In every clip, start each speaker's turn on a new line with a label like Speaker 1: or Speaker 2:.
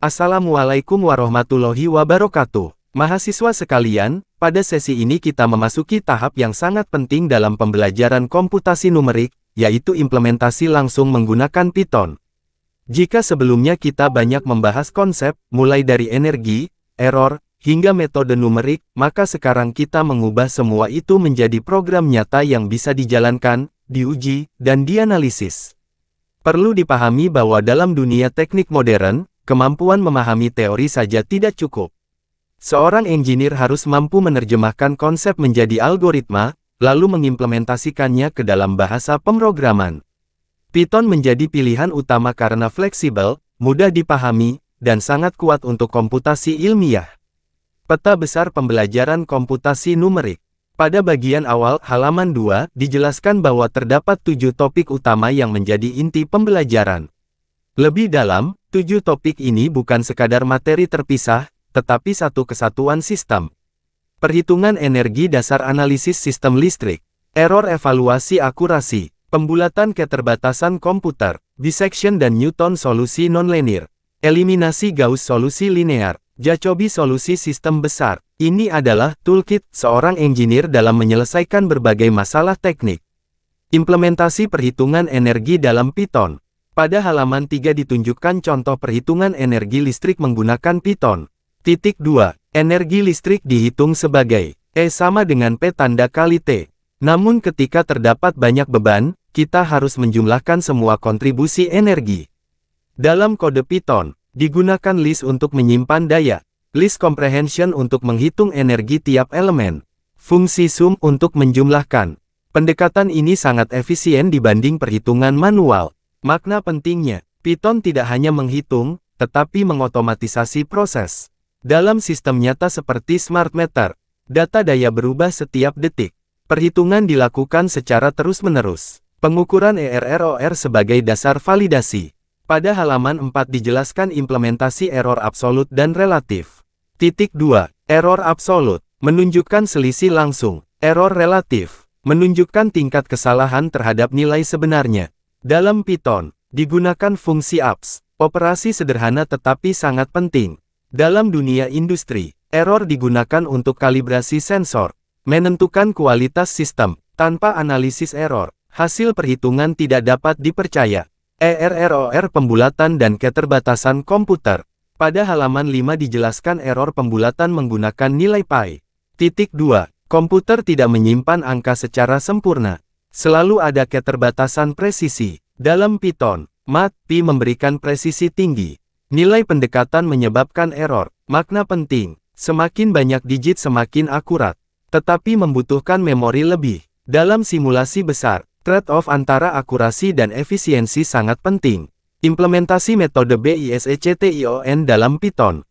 Speaker 1: Assalamualaikum warahmatullahi wabarakatuh. Mahasiswa sekalian, pada sesi ini kita memasuki tahap yang sangat penting dalam pembelajaran komputasi numerik, yaitu implementasi langsung menggunakan Python. Jika sebelumnya kita banyak membahas konsep, mulai dari energi, error, hingga metode numerik, maka sekarang kita mengubah semua itu menjadi program nyata yang bisa dijalankan, diuji, dan dianalisis. Perlu dipahami bahwa dalam dunia teknik modern, kemampuan memahami teori saja tidak cukup. Seorang engineer harus mampu menerjemahkan konsep menjadi algoritma, lalu mengimplementasikannya ke dalam bahasa pemrograman. Python menjadi pilihan utama karena fleksibel, mudah dipahami, dan sangat kuat untuk komputasi ilmiah. Peta besar pembelajaran komputasi numerik. Pada bagian awal halaman 2, dijelaskan bahwa terdapat 7 topik utama yang menjadi inti pembelajaran. Lebih dalam, 7 topik ini bukan sekadar materi terpisah, tetapi satu kesatuan sistem. Perhitungan energi dasar analisis sistem listrik, error evaluasi akurasi, pembulatan keterbatasan komputer, dissection dan Newton solusi nonlinear, eliminasi Gauss solusi linear, Jacobi solusi sistem besar. Ini adalah toolkit seorang engineer dalam menyelesaikan berbagai masalah teknik. Implementasi perhitungan energi dalam Python. Pada halaman 3 ditunjukkan contoh perhitungan energi listrik menggunakan Python. Titik 2. Energi listrik dihitung sebagai E sama dengan P tanda kali T. Namun ketika terdapat banyak beban, kita harus menjumlahkan semua kontribusi energi. Dalam kode Python, digunakan list untuk menyimpan daya, list comprehension untuk menghitung energi tiap elemen, fungsi sum untuk menjumlahkan. Pendekatan ini sangat efisien dibanding perhitungan manual. Makna pentingnya, Python tidak hanya menghitung, tetapi mengotomatisasi proses. Dalam sistem nyata seperti smart meter, data daya berubah setiap detik. Perhitungan dilakukan secara terus-menerus. Pengukuran ERROR sebagai dasar validasi. Pada halaman 4 dijelaskan implementasi error absolut dan relatif. Titik 2. Error absolut menunjukkan selisih langsung. Error relatif menunjukkan tingkat kesalahan terhadap nilai sebenarnya. Dalam Python, digunakan fungsi ups, operasi sederhana tetapi sangat penting. Dalam dunia industri, error digunakan untuk kalibrasi sensor, menentukan kualitas sistem. Tanpa analisis error, hasil perhitungan tidak dapat dipercaya. ERROR pembulatan dan keterbatasan komputer. Pada halaman 5 dijelaskan error pembulatan menggunakan nilai pi. Titik 2. Komputer tidak menyimpan angka secara sempurna. Selalu ada keterbatasan presisi. Dalam Python, mat pi memberikan presisi tinggi. Nilai pendekatan menyebabkan error. Makna penting, semakin banyak digit semakin akurat. Tetapi membutuhkan memori lebih. Dalam simulasi besar, trade-off antara akurasi dan efisiensi sangat penting. Implementasi metode BISECTION dalam Python.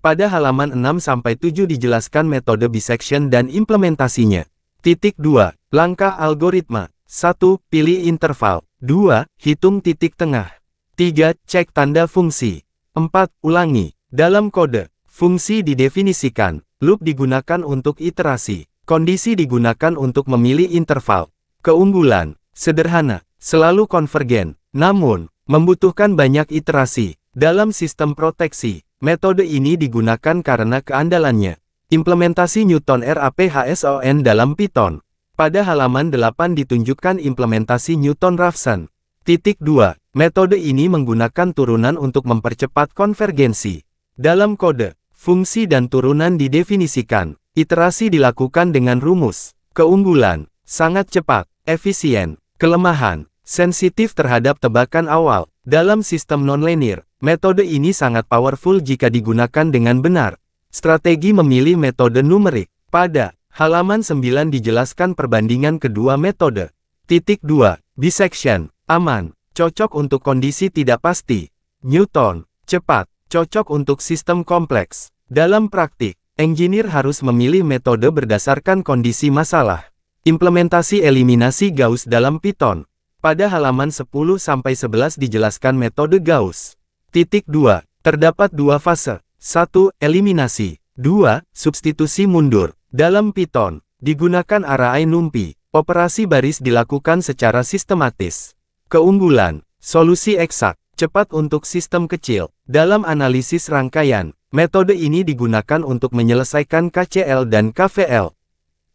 Speaker 1: Pada halaman 6-7 dijelaskan metode bisection dan implementasinya. Titik 2. Langkah algoritma. 1. Pilih interval. 2. Hitung titik tengah. 3. Cek tanda fungsi. 4. Ulangi. Dalam kode, fungsi didefinisikan. Loop digunakan untuk iterasi. Kondisi digunakan untuk memilih interval. Keunggulan. Sederhana. Selalu konvergen. Namun, membutuhkan banyak iterasi. Dalam sistem proteksi, metode ini digunakan karena keandalannya. Implementasi Newton RAPHSON dalam Python. Pada halaman 8 ditunjukkan implementasi Newton-Raphson. Titik 2. Metode ini menggunakan turunan untuk mempercepat konvergensi. Dalam kode, fungsi dan turunan didefinisikan. Iterasi dilakukan dengan rumus. Keunggulan, sangat cepat, efisien. Kelemahan, sensitif terhadap tebakan awal. Dalam sistem nonlinear, metode ini sangat powerful jika digunakan dengan benar. Strategi memilih metode numerik. Pada halaman 9 dijelaskan perbandingan kedua metode. Titik 2. Dissection, aman, cocok untuk kondisi tidak pasti. Newton, cepat, cocok untuk sistem kompleks. Dalam praktik, engineer harus memilih metode berdasarkan kondisi masalah. Implementasi eliminasi Gauss dalam Python. Pada halaman 10-11 dijelaskan metode Gauss. Titik 2. Terdapat 2 fase. 1. Eliminasi. 2. Substitusi mundur. Dalam Python, digunakan array numpy. Operasi baris dilakukan secara sistematis. Keunggulan, solusi eksak, cepat untuk sistem kecil. Dalam analisis rangkaian, metode ini digunakan untuk menyelesaikan KCL dan KVL.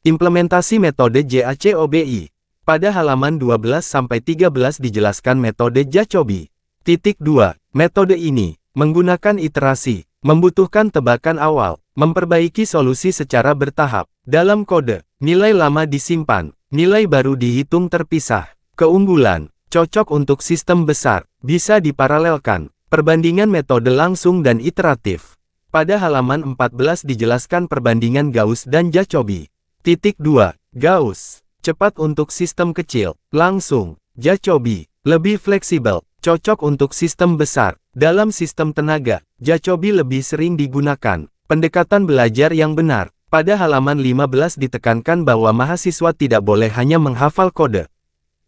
Speaker 1: Implementasi metode JACOBI. Pada halaman 12-13 dijelaskan metode JACOBI. Titik 2. Metode ini menggunakan iterasi, membutuhkan tebakan awal, memperbaiki solusi secara bertahap. Dalam kode, nilai lama disimpan, nilai baru dihitung terpisah. Keunggulan, cocok untuk sistem besar, bisa diparalelkan. Perbandingan metode langsung dan iteratif. Pada halaman 14 dijelaskan perbandingan Gauss dan Jacobi. Titik 2. Gauss, cepat untuk sistem kecil, langsung. Jacobi, lebih fleksibel, cocok untuk sistem besar. Dalam sistem tenaga, Jacobi lebih sering digunakan. Pendekatan belajar yang benar. Pada halaman 15 ditekankan bahwa mahasiswa tidak boleh hanya menghafal kode.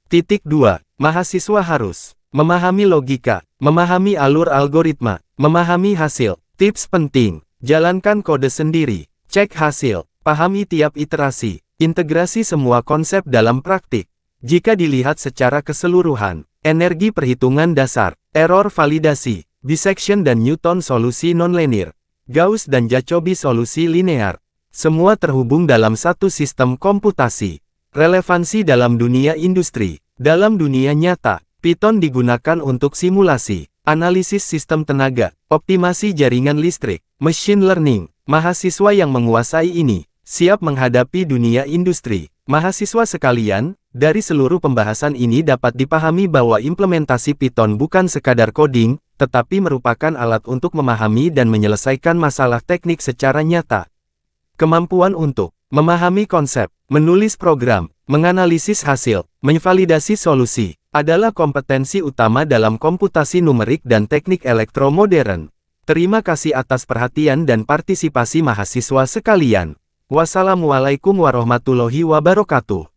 Speaker 1: Titik 2. Mahasiswa harus memahami logika, memahami alur algoritma, memahami hasil. Tips penting, jalankan kode sendiri, cek hasil, pahami tiap iterasi, integrasi semua konsep dalam praktik. Jika dilihat secara keseluruhan, energi perhitungan dasar, error validasi, bisection dan Newton solusi nonlinear, Gauss dan Jacobi solusi linear, semua terhubung dalam satu sistem komputasi. Relevansi dalam dunia industri. Dalam dunia nyata, Python digunakan untuk simulasi, analisis sistem tenaga, optimasi jaringan listrik, machine learning. Mahasiswa yang menguasai ini, siap menghadapi dunia industri. Mahasiswa sekalian, dari seluruh pembahasan ini dapat dipahami bahwa implementasi Python bukan sekadar coding, tetapi merupakan alat untuk memahami dan menyelesaikan masalah teknik secara nyata. Kemampuan untuk memahami konsep, menulis program, menganalisis hasil, menvalidasi solusi, adalah kompetensi utama dalam komputasi numerik dan teknik elektromodern. Terima kasih atas perhatian dan partisipasi mahasiswa sekalian. Wassalamualaikum warahmatullahi wabarakatuh.